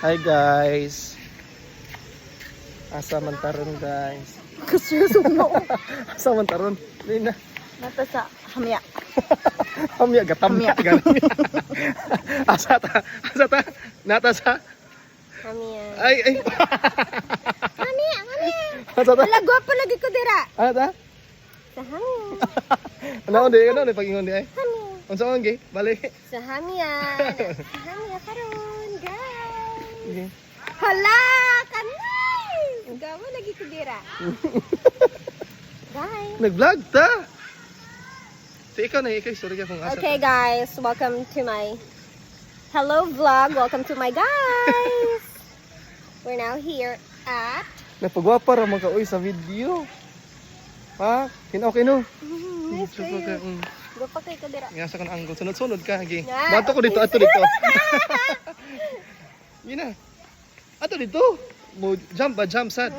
Hi guys. Asa man taron guys. Kasusuno. Asa man taron? Dili na. Nata sa hamya. Hamya gatamya ganun. Asa ta? Nata sa? Hamya. Ay. Hamya. Asa ta? Wala gwapo lagi ko dira. Ano ta? Sa hamya. Ano di pag-ingon di ay? Hamya. Unsa man gi? Bali. Sa hamya. Sa hamya karon, guys. Okay. Hala, kanay. Gwapo lagi ko dira. Guys. Nag-vlog ta. Si ikaw sorry ka kung asa. Okay guys, welcome to my hello vlog. Welcome to my guys. We're now here at Napagwapa ra man ka uy sa video. Ha? Okay no? Nice kayo. Gwapo kayo ka dira. Ngasa ka ng angle. Sunod-sunod ka. Okay. Yeah. Bato ko dito. Ato dito. Yun na. Ato dito. Mo jump sad.